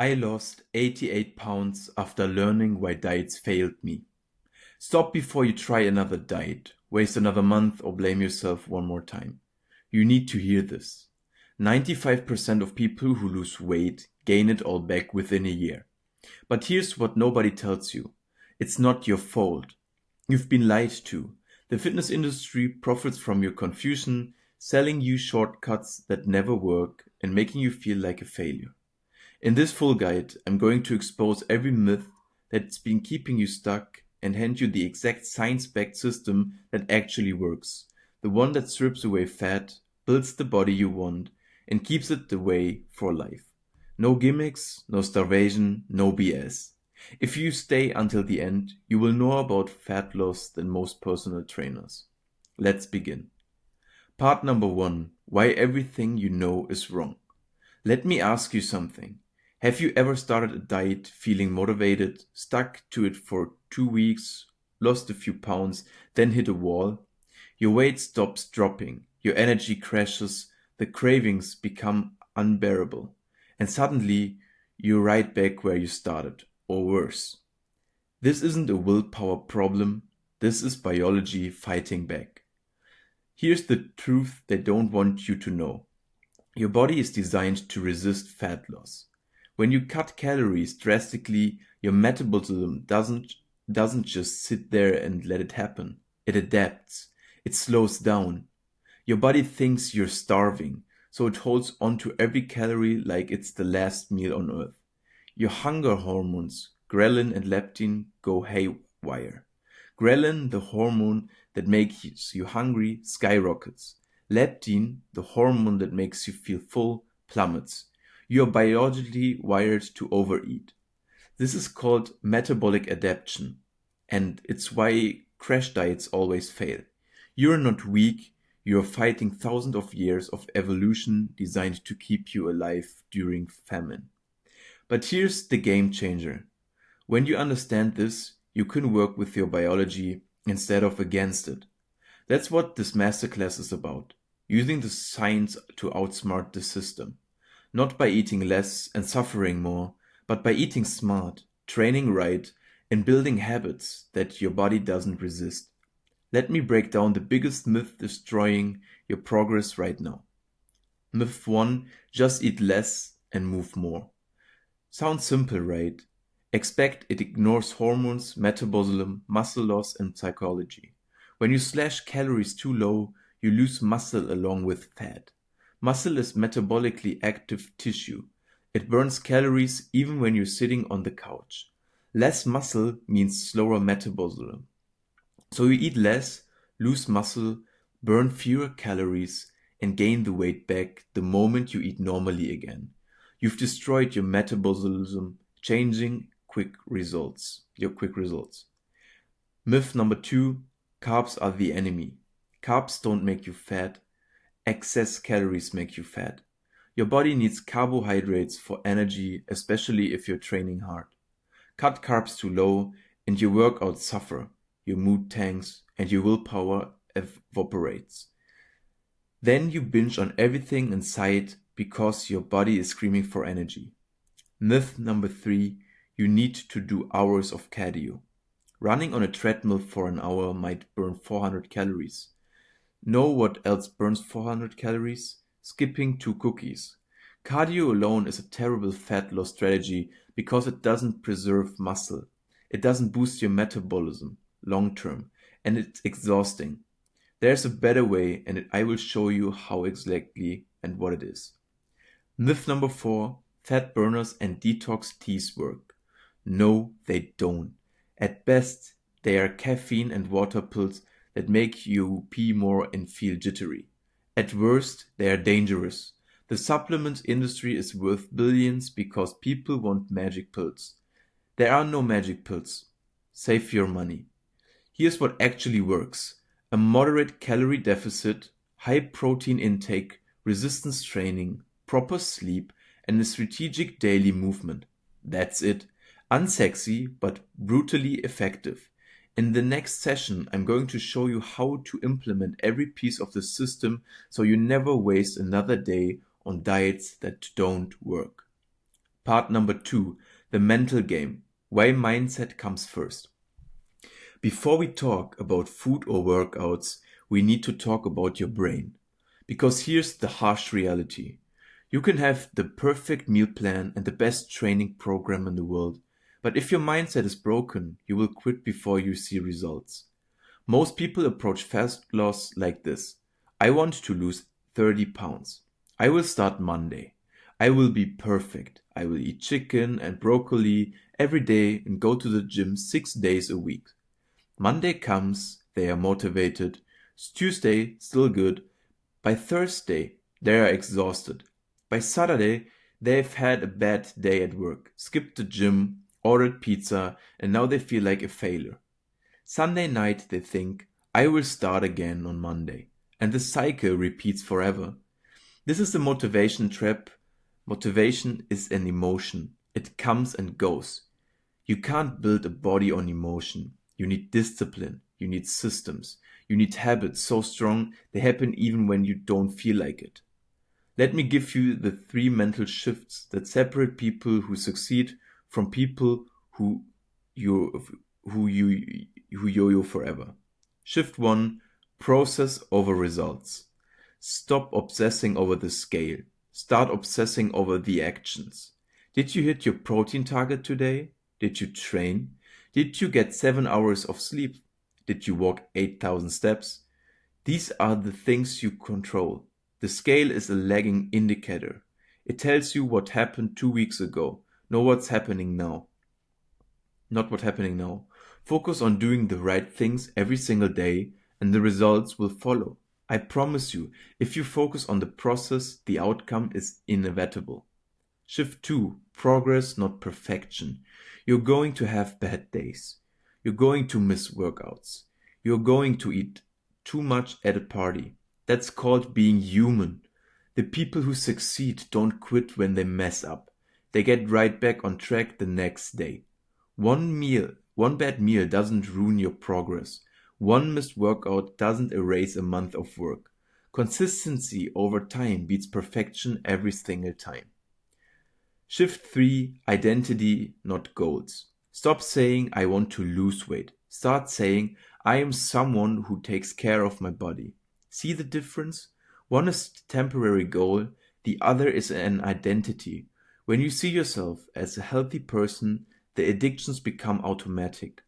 I lost 88 pounds after learning why diets failed me. Stop before you try another diet, waste another month, or blame yourself one more time. You need to hear this. 95% of people who lose weight gain it all back within a year. But here's what nobody tells you. It's not your fault. You've been lied to. The fitness industry profits from your confusion, selling you shortcuts that never work and making you feel like a failure. In this full guide, I'm going to expose every myth that's been keeping you stuck and hand you the exact science-backed system that actually works. The one that strips away fat, builds the body you want, and keeps it the way for life. No gimmicks, no starvation, no BS. If you stay until the end, you will know about fat loss than most personal trainers. Let's begin. Part number 1. Why everything you know is wrong. Let me ask you something. Have you ever started a diet feeling motivated, stuck to it for 2 weeks, lost a few pounds, then hit a wall? Your weight stops dropping, your energy crashes, the cravings become unbearable, and suddenly you're right back where you started, or worse. This isn't a willpower problem, this is biology fighting back. Here's the truth they don't want you to know. Your body is designed to resist fat loss. When you cut calories drastically, your metabolism doesn't just sit there and let it happen. It adapts. It slows down. Your body thinks you're starving, so it holds onto every calorie like it's the last meal on earth. Your hunger hormones, ghrelin and leptin, go haywire. Ghrelin, the hormone that makes you hungry, skyrockets. Leptin, the hormone that makes you feel full, plummets. You are biologically wired to overeat. This is called metabolic adaptation, and it's why crash diets always fail. You're not weak, you're fighting thousands of years of evolution designed to keep you alive during famine. But here's the game changer. When you understand this, you can work with your biology instead of against it. That's what this masterclass is about, using the science to outsmart the system. Not by eating less and suffering more, but by eating smart, training right, and building habits that your body doesn't resist. Let me break down the biggest myth destroying your progress right now. Myth 1, just eat less and move more. Sounds simple, right? Expect it ignores hormones, metabolism, muscle loss, and psychology. When you slash calories too low, you lose muscle along with fat. Muscle is metabolically active tissue. It burns calories even when you're sitting on the couch. Less muscle means slower metabolism. So you eat less, lose muscle, burn fewer calories, and gain the weight back the moment you eat normally again. You've destroyed your metabolism, changing your quick results. Myth number 2, carbs are the enemy. Carbs don't make you fat. Excess calories make you fat. Your body needs carbohydrates for energy, especially if you're training hard. Cut carbs too low and your workouts suffer, your mood tanks, and your willpower evaporates. Then you binge on everything in sight because your body is screaming for energy. Myth number 3, you need to do hours of cardio. Running on a treadmill for an hour might burn 400 calories. Know what else burns 400 calories? Skipping 2 cookies. Cardio alone is a terrible fat loss strategy because it doesn't preserve muscle. It doesn't boost your metabolism long term, and it's exhausting. There's a better way, and I will show you how exactly and what it is. Myth number 4, fat burners and detox teas work. No, they don't. At best, they are caffeine and water pills that make you pee more and feel jittery. At worst, they are dangerous. The supplement industry is worth billions because people want magic pills. There are no magic pills. Save your money. Here's what actually works. A moderate calorie deficit, high protein intake, resistance training, proper sleep, and a strategic daily movement. That's it. Unsexy, but brutally effective. In the next session, I'm going to show you how to implement every piece of the system so you never waste another day on diets that don't work. Part number 2, the mental game, why mindset comes first. Before we talk about food or workouts, we need to talk about your brain. Because here's the harsh reality. You can have the perfect meal plan and the best training program in the world, but if your mindset is broken, you will quit before you see results. Most people approach fat loss like this. I want to lose 30 pounds. I will start Monday. I will be perfect. I will eat chicken and broccoli every day and go to the gym 6 days a week. Monday comes, they are motivated. Tuesday, still good. By Thursday, they are exhausted. By Saturday, they've had a bad day at work, skipped the gym, ordered pizza, and now they feel like a failure. Sunday night, they think, I will start again on Monday. And the cycle repeats forever. This is the motivation trap. Motivation is an emotion. It comes and goes. You can't build a body on emotion. You need discipline. You need systems. You need habits so strong they happen even when you don't feel like it. Let me give you the 3 mental shifts that separate people who succeed from people who yo-yo forever. Shift 1, process over results. Stop obsessing over the scale. Start obsessing over the actions. Did you hit your protein target today? Did you train? Did you get 7 hours of sleep? Did you walk 8,000 steps? These are the things you control. The scale is a lagging indicator. It tells you what happened 2 weeks ago, not what's happening now. Focus on doing the right things every single day and the results will follow. I promise you, if you focus on the process, the outcome is inevitable. Shift 2, progress, not perfection. You're going to have bad days. You're going to miss workouts. You're going to eat too much at a party. That's called being human. The people who succeed don't quit when they mess up. They get right back on track the next day. One bad meal doesn't ruin your progress. One missed workout doesn't erase a month of work. Consistency over time beats perfection every single time. Shift 3, identity, not goals. Stop saying I want to lose weight. Start saying I am someone who takes care of my body. See the difference? One is a temporary goal, the other is an identity. When you see yourself as a healthy person, the addictions become automatic.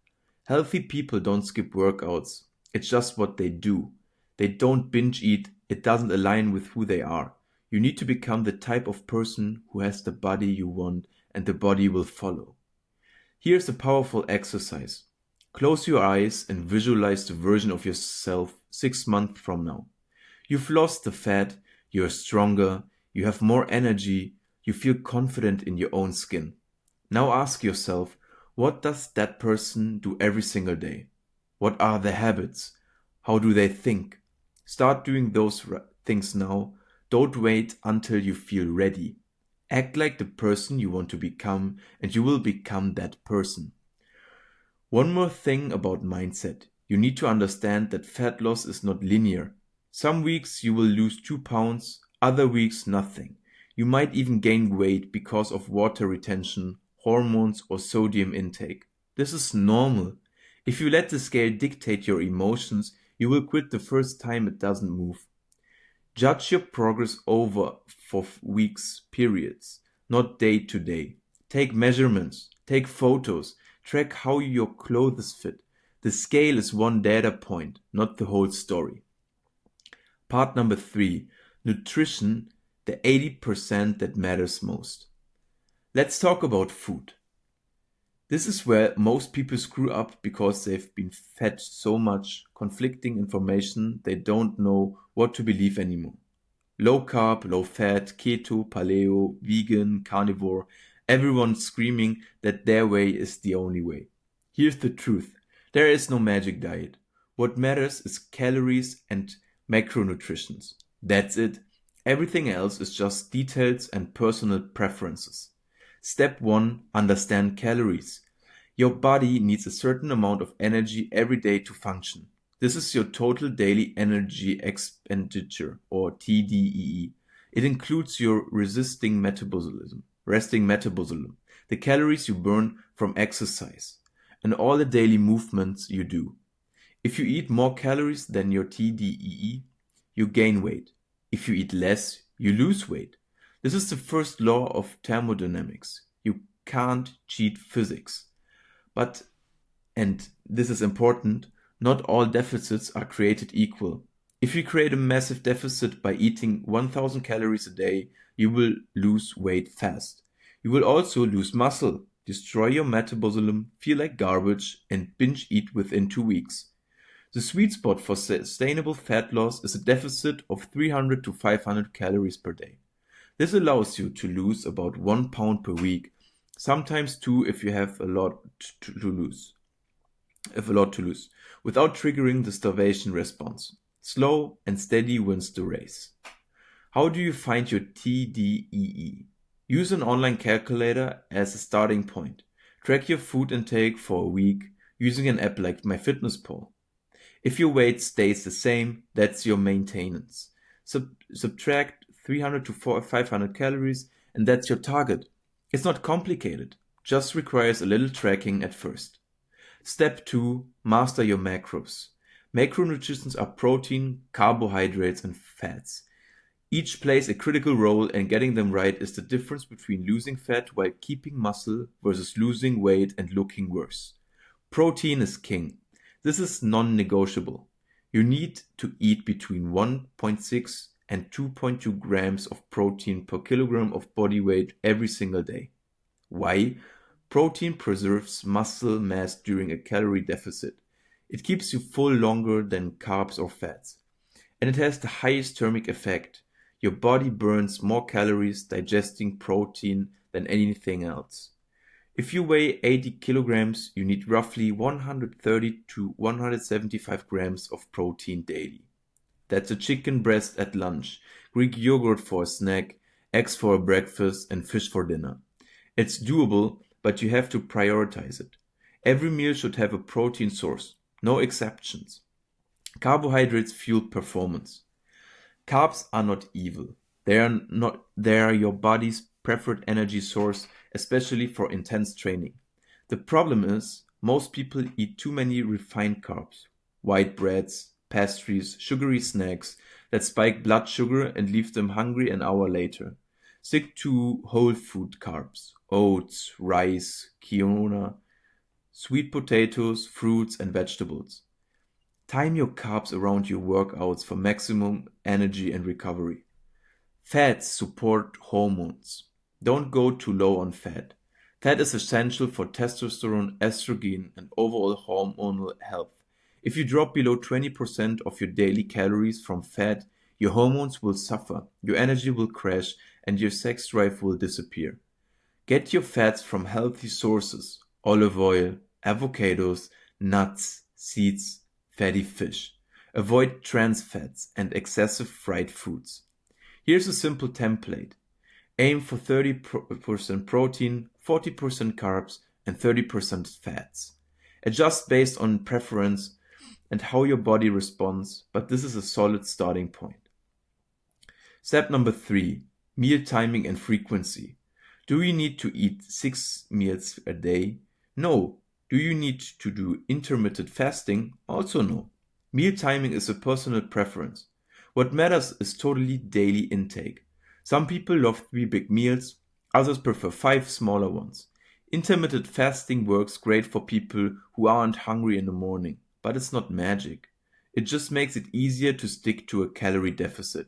Healthy people don't skip workouts. It's just what they do. They don't binge eat. It doesn't align with who they are. You need to become the type of person who has the body you want and the body will follow. Here's a powerful exercise. Close your eyes and visualize the version of yourself 6 months from now. You've lost the fat, you're stronger, you have more energy, you feel confident in your own skin. Now ask yourself, what does that person do every single day? What are their habits? How do they think? Start doing those things now. Don't wait until you feel ready. Act like the person you want to become and you will become that person. One more thing about mindset. You need to understand that fat loss is not linear. Some weeks you will lose 2 pounds, other weeks nothing. You might even gain weight because of water retention, hormones or sodium intake. This is normal. If you let the scale dictate your emotions, you will quit the first time it doesn't move. Judge your progress over for weeks, periods, not day to day. Take measurements, take photos, track how your clothes fit. The scale is one data point, not the whole story. Part number 3, nutrition, the 80% that matters most. Let's talk about food. This is where most people screw up because they've been fed so much conflicting information they don't know what to believe anymore. Low carb, low fat, keto, paleo, vegan, carnivore, everyone's screaming that their way is the only way. Here's the truth. There is no magic diet. What matters is calories and macronutrients. That's it. Everything else is just details and personal preferences. Step 1. Understand calories. Your body needs a certain amount of energy every day to function. This is your total daily energy expenditure, or TDEE. It includes your resisting metabolism. resting metabolism, the calories you burn from exercise, and all the daily movements you do. If you eat more calories than your TDEE, you gain weight. If you eat less, you lose weight. This is the first law of thermodynamics. You can't cheat physics. But, and this is important, not all deficits are created equal. If you create a massive deficit by eating 1000 calories a day, you will lose weight fast. You will also lose muscle, destroy your metabolism, feel like garbage, and binge eat within 2 weeks. The sweet spot for sustainable fat loss is a deficit of 300 to 500 calories per day. This allows you to lose about 1 pound per week, sometimes 2 if you have a lot to lose, without triggering the starvation response. Slow and steady wins the race. How do you find your TDEE? Use an online calculator as a starting point. Track your food intake for a week using an app like MyFitnessPal. If your weight stays the same, that's your maintenance. Subtract 300 to 500 calories and that's your target. It's not complicated, just requires a little tracking at first. Step 2. Master your macros. Macronutrients are protein, carbohydrates, and fats. Each plays a critical role, and getting them right is the difference between losing fat while keeping muscle versus losing weight and looking worse. Protein is king. This is non-negotiable. You need to eat between 1.6 and 2.2 grams of protein per kilogram of body weight every single day. Why? Protein preserves muscle mass during a calorie deficit. It keeps you full longer than carbs or fats. And it has the highest thermic effect. Your body burns more calories digesting protein than anything else. If you weigh 80 kilograms, you need roughly 130 to 175 grams of protein daily. That's a chicken breast at lunch, Greek yogurt for a snack, eggs for a breakfast, and fish for dinner. It's doable, but you have to prioritize it. Every meal should have a protein source, no exceptions. Carbohydrates fuel performance. Carbs are not evil. They are your body's preferred energy source, especially for intense training. The problem is, most people eat too many refined carbs, white breads, pastries, sugary snacks that spike blood sugar and leave them hungry an hour later. Stick to whole food carbs, oats, rice, quinoa, sweet potatoes, fruits, and vegetables. Time your carbs around your workouts for maximum energy and recovery. Fats support hormones. Don't go too low on fat. Fat is essential for testosterone, estrogen, and overall hormonal health. If you drop below 20% of your daily calories from fat, your hormones will suffer, your energy will crash, and your sex drive will disappear. Get your fats from healthy sources: olive oil, avocados, nuts, seeds, fatty fish. Avoid trans fats and excessive fried foods. Here's a simple template. Aim for 30% protein, 40% carbs, and 30% fats. Adjust based on preference and how your body responds, but this is a solid starting point. Step number 3, meal timing and frequency. Do you need to eat 6 meals a day? No. Do you need to do intermittent fasting? Also no. Meal timing is a personal preference. What matters is totally daily intake. Some people love 3 big meals, others prefer 5 smaller ones. Intermittent fasting works great for people who aren't hungry in the morning, but it's not magic. It just makes it easier to stick to a calorie deficit.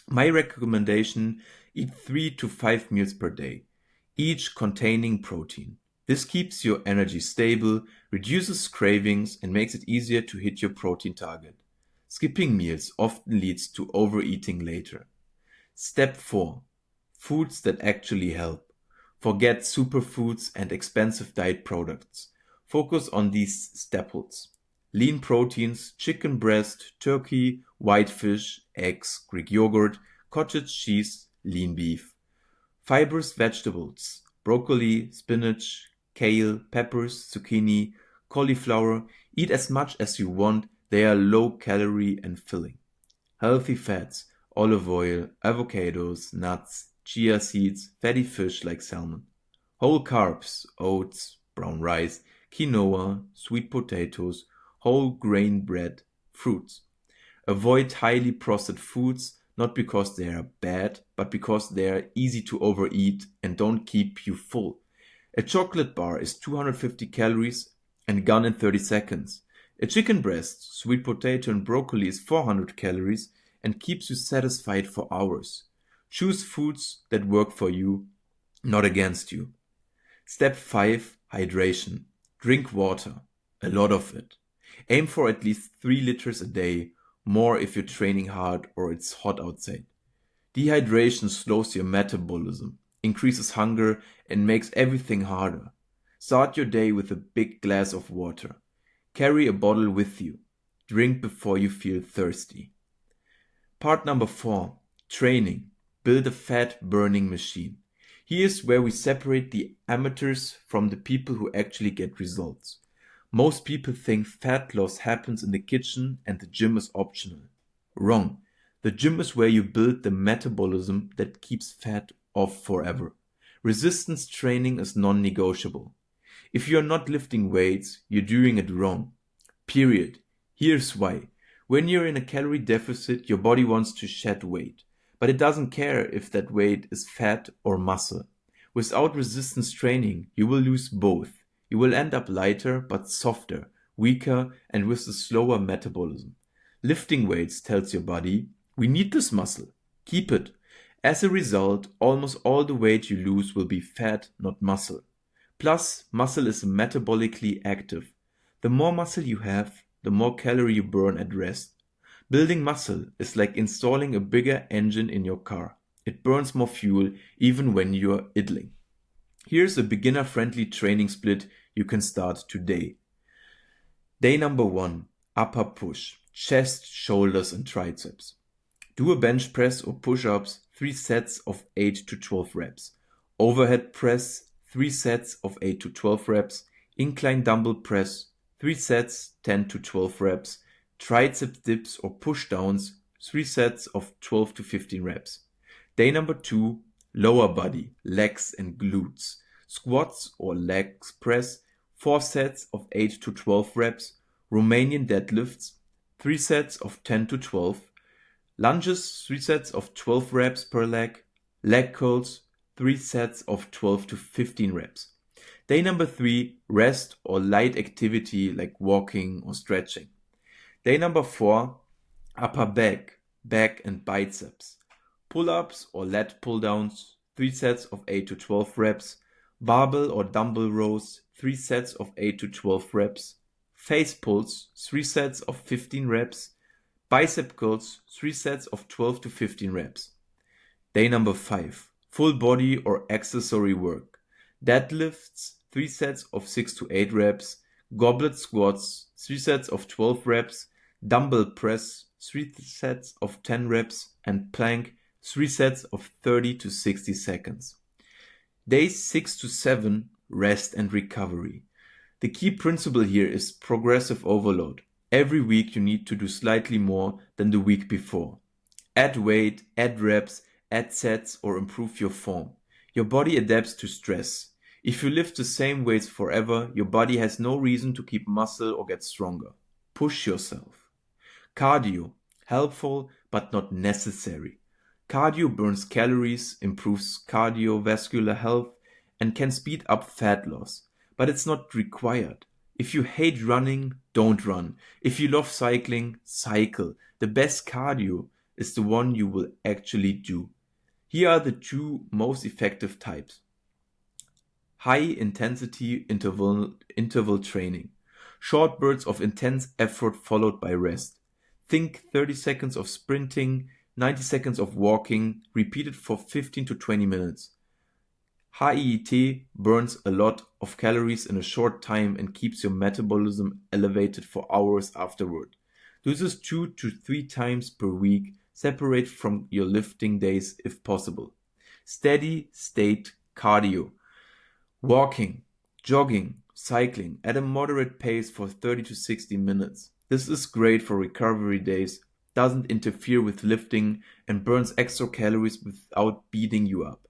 My recommendation: eat 3 to 5 meals per day, each containing protein. This keeps your energy stable, reduces cravings, and makes it easier to hit your protein target. Skipping meals often leads to overeating later. Step 4. Foods that actually help. Forget superfoods and expensive diet products. Focus on these staples. Lean proteins: chicken breast, turkey, white fish, eggs, Greek yogurt, cottage cheese, lean beef. Fibrous vegetables: broccoli, spinach, kale, peppers, zucchini, cauliflower. Eat as much as you want. They are low calorie and filling. Healthy fats: olive oil, avocados, nuts, chia seeds, fatty fish like salmon. Whole carbs, oats, brown rice, quinoa, sweet potatoes, whole grain bread, fruits. Avoid highly processed foods, not because they are bad, but because they are easy to overeat and don't keep you full. A chocolate bar is 250 calories and gone in 30 seconds. A chicken breast, sweet potato and broccoli is 400 calories and keeps you satisfied for hours. Choose foods that work for you, not against you. Step 5. Hydration. Drink water. A lot of it. Aim for at least 3 liters a day, more if you're training hard or it's hot outside. Dehydration slows your metabolism, increases hunger, and makes everything harder. Start your day with a big glass of water. Carry a bottle with you. Drink before you feel thirsty. Part number 4. Training. Build a fat burning machine. Here's where we separate the amateurs from the people who actually get results. Most people think fat loss happens in the kitchen and the gym is optional. Wrong. The gym is where you build the metabolism that keeps fat off forever. Resistance training is non-negotiable. If you're not lifting weights, you're doing it wrong. Period. Here's why. When you're in a calorie deficit, your body wants to shed weight, but it doesn't care if that weight is fat or muscle. Without resistance training, you will lose both. You will end up lighter but softer, weaker, and with a slower metabolism. Lifting weights tells your body, we need this muscle. Keep it. As a result, almost all the weight you lose will be fat, not muscle. Plus, muscle is metabolically active. The more muscle you have, the more calorie you burn at rest. Building muscle is like installing a bigger engine in your car. It burns more fuel even when you're idling. Here's a beginner-friendly training split you can start today. Day number 1, upper push, chest, shoulders and triceps. Do a bench press or push-ups, 3 sets of 8 to 12 reps. Overhead press, 3 sets of 8 to 12 reps. Incline dumbbell press, 3 sets, 10 to 12 reps. Tricep dips or push downs, 3 sets of 12 to 15 reps. Day number 2, lower body, legs and glutes. Squats or legs press, 4 sets of 8 to 12 reps. Romanian deadlifts, 3 sets of 10 to 12. Lunges, 3 sets of 12 reps per leg. Leg curls, 3 sets of 12 to 15 reps. Day number 3, rest or light activity like walking or stretching. Day number 4, upper back and biceps. Pull-ups or lat pull-downs, 3 sets of 8 to 12 reps. Barbell or dumbbell rows, 3 sets of 8 to 12 reps. Face pulls, 3 sets of 15 reps. Bicep curls, 3 sets of 12 to 15 reps. Day number 5, full body or accessory work. Deadlifts, 3 sets of 6 to 8 reps. Goblet squats, 3 sets of 12 reps. Dumbbell press, 3 sets of 10 reps. And plank, 3 sets of 30 to 60 seconds. Days 6 to 7, rest and recovery. The key principle here is progressive overload. Every week you need to do slightly more than the week before. Add weight, add reps, add sets or improve your form. Your body adapts to stress. If you lift the same weights forever, your body has no reason to keep muscle or get stronger. Push yourself. Cardio, helpful but not necessary. Cardio burns calories, improves cardiovascular health, and can speed up fat loss, but it's not required. If you hate running, don't run. If you love cycling, cycle. The best cardio is the one you will actually do. Here are the 2 most effective types. High intensity interval training. Short bursts of intense effort followed by rest. Think 30 seconds of sprinting, 90 seconds of walking, repeated for 15 to 20 minutes. HIIT burns a lot of calories in a short time and keeps your metabolism elevated for hours afterward. Do this 2 to 3 times per week, separate from your lifting days if possible. Steady state cardio. Walking, jogging, cycling at a moderate pace for 30 to 60 minutes. This is great for recovery days doesn't interfere with lifting, and burns extra calories without beating you up.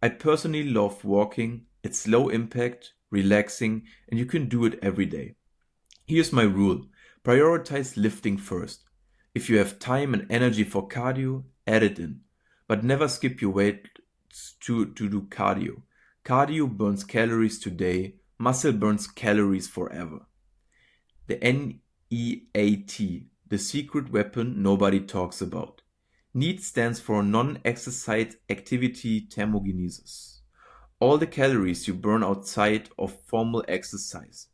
I personally love walking. It's low impact, relaxing, and you can do it every day. Here's my rule. Prioritize lifting first. If you have time and energy for cardio, add it in. But never skip your weights to do cardio. Cardio burns calories today, muscle burns calories forever. The NEAT, the secret weapon nobody talks about. NEAT stands for non-exercise activity thermogenesis. All the calories you burn outside of formal exercise.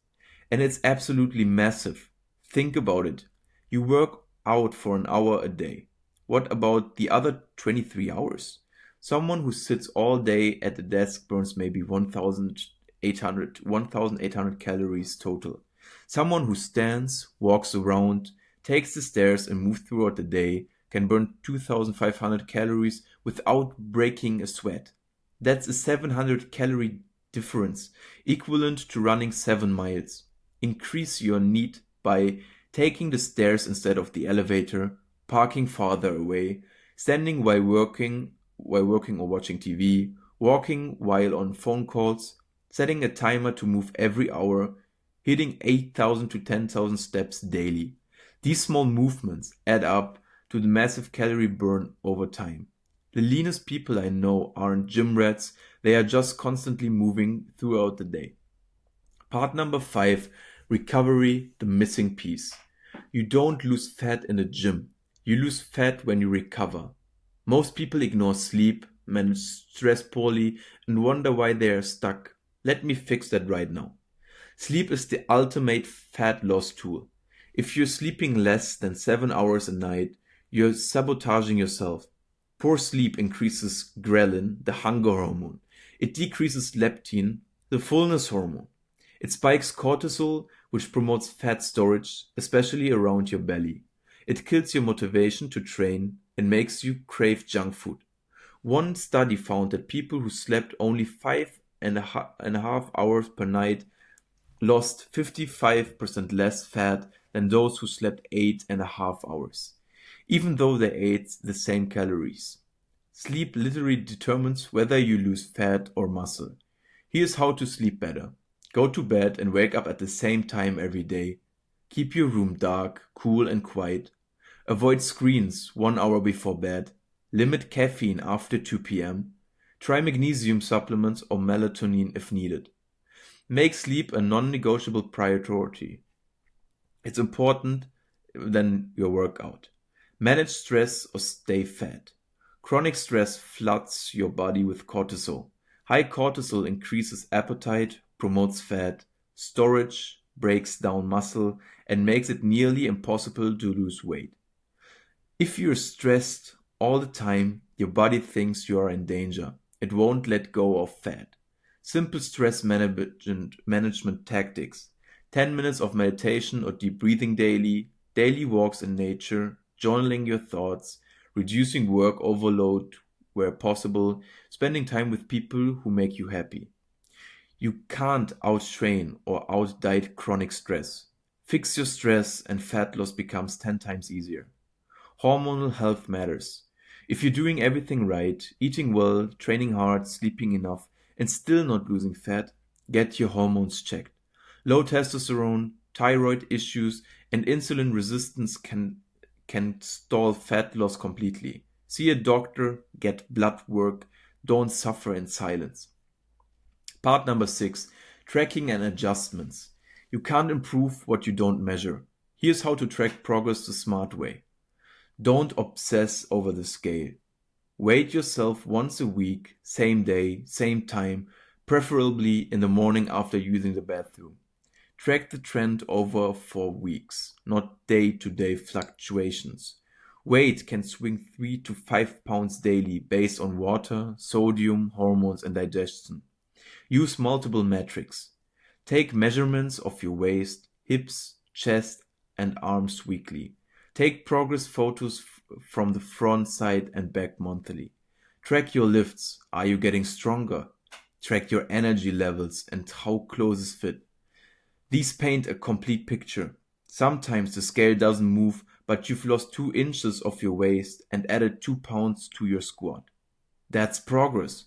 And it's absolutely massive. Think about it. You work out for an hour a day. What about the other 23 hours? Someone who sits all day at the desk burns maybe 1,800 calories total. Someone who stands, walks around, takes the stairs and moves throughout the day can burn 2,500 calories without breaking a sweat. That's a 700 calorie difference, equivalent to running 7 miles. Increase your NEAT by taking the stairs instead of the elevator, parking farther away, standing while working or watching TV, walking while on phone calls, setting a timer to move every hour, hitting 8,000 to 10,000 steps daily. These small movements add up to the massive calorie burn over time. The leanest people I know aren't gym rats, they are just constantly moving throughout the day. Part number 5, recovery, the missing piece. You don't lose fat in the gym. You lose fat when you recover. Most people ignore sleep, manage stress poorly, and wonder why they are stuck. Let me fix that right now. Sleep is the ultimate fat loss tool. If you're sleeping less than 7 hours a night, you're sabotaging yourself. Poor sleep increases ghrelin, the hunger hormone. It decreases leptin, the fullness hormone. It spikes cortisol, which promotes fat storage, especially around your belly. It kills your motivation to train and makes you crave junk food. One study found that people who slept only 5.5 hours per night lost 55% less fat than those who slept 8.5 hours, even though they ate the same calories. Sleep literally determines whether you lose fat or muscle. Here's how to sleep better. Go to bed and wake up at the same time every day. Keep your room dark, cool and quiet. Avoid screens 1 hour before bed. Limit caffeine after 2 p.m. Try magnesium supplements or melatonin if needed. Make sleep a non-negotiable priority. It's important than your workout. Manage stress or stay fat. Chronic stress floods your body with cortisol. High cortisol increases appetite, promotes fat storage, breaks down muscle, and makes it nearly impossible to lose weight. If you're stressed all the time, your body thinks you are in danger. It won't let go of fat. Simple stress management tactics. 10 minutes of meditation or deep breathing daily, daily walks in nature, journaling your thoughts, reducing work overload where possible, spending time with people who make you happy. You can't out-train or out-diet chronic stress. Fix your stress and fat loss becomes 10 times easier. Hormonal health matters. If you're doing everything right, eating well, training hard, sleeping enough, and still not losing fat, get your hormones checked. Low testosterone, thyroid issues, and insulin resistance can stall fat loss completely. See a doctor, get blood work, don't suffer in silence. Part number 6, tracking and adjustments. You can't improve what you don't measure. Here's how to track progress the smart way. Don't obsess over the scale. Weigh yourself once a week, same day, same time, preferably in the morning after using the bathroom. Track the trend over 4 weeks, not day-to-day fluctuations. Weight can swing 3 to 5 pounds daily based on water, sodium, hormones, and digestion. Use multiple metrics. Take measurements of your waist, hips, chest, and arms weekly. Take progress photos from the front, side, and back monthly. Track your lifts. Are you getting stronger? Track your energy levels and how clothes fit. These paint a complete picture. Sometimes the scale doesn't move, but you've lost 2 inches of your waist and added 2 pounds to your squat. That's progress.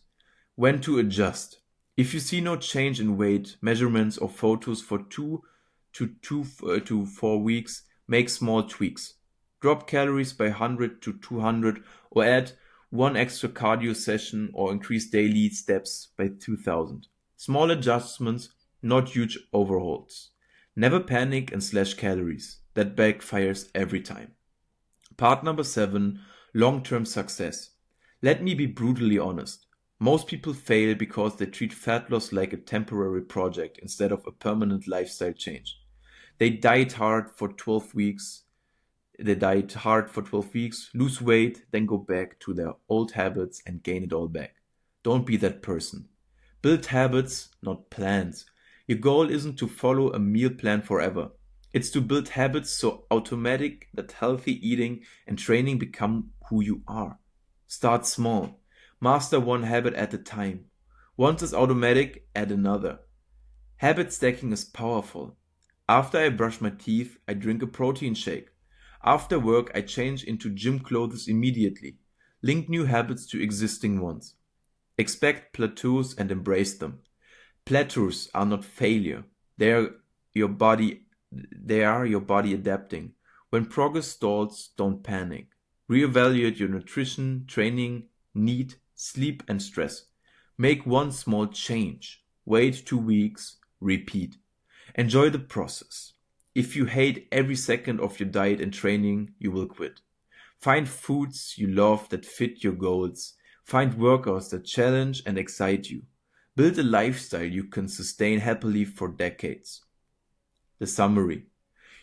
When to adjust. If you see no change in weight, measurements, or photos for 2 to 4 weeks, make small tweaks. Drop calories by 100 to 200 or add 1 extra cardio session or increase daily steps by 2000. Small adjustments, not huge overhauls. Never panic and slash calories. That backfires every time. Part number 7, long-term success. Let me be brutally honest. Most people fail because they treat fat loss like a temporary project instead of a permanent lifestyle change. They diet hard for 12 weeks, lose weight, then go back to their old habits and gain it all back. Don't be that person. Build habits, not plans. Your goal isn't to follow a meal plan forever. It's to build habits so automatic that healthy eating and training become who you are. Start small. Master one habit at a time. Once it's automatic, add another. Habit stacking is powerful. After I brush my teeth, I drink a protein shake. After work, I change into gym clothes immediately. Link new habits to existing ones. Expect plateaus and embrace them. Plateaus are not failure. They are your body adapting. When progress stalls, don't panic. Reevaluate your nutrition, training, need, sleep, and stress. Make one small change. Wait 2 weeks. Repeat. Enjoy the process. If you hate every second of your diet and training, you will quit. Find foods you love that fit your goals. Find workouts that challenge and excite you. Build a lifestyle you can sustain happily for decades. The summary.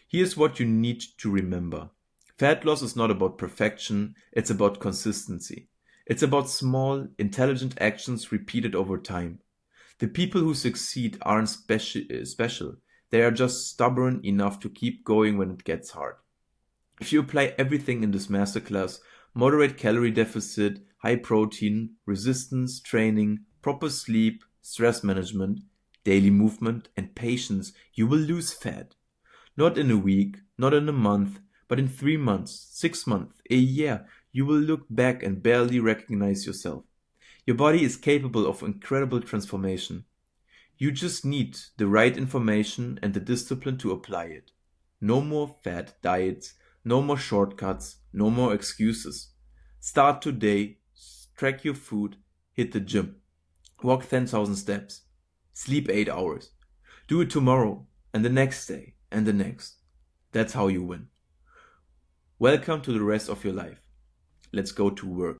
Here's what you need to remember. Fat loss is not about perfection, it's about consistency. It's about small, intelligent actions repeated over time. The people who succeed aren't special. They are just stubborn enough to keep going when it gets hard. If you apply everything in this masterclass, moderate calorie deficit, high protein, resistance training, proper sleep, stress management, daily movement, and patience, you will lose fat. Not in a week, not in a month, but in 3 months, 6 months, a year, you will look back and barely recognize yourself. Your body is capable of incredible transformation. You just need the right information and the discipline to apply it. No more fad diets, no more shortcuts, no more excuses. Start today, track your food, hit the gym, walk 10,000 steps, sleep 8 hours. Do it tomorrow and the next day and the next. That's how you win. Welcome to the rest of your life. Let's go to work.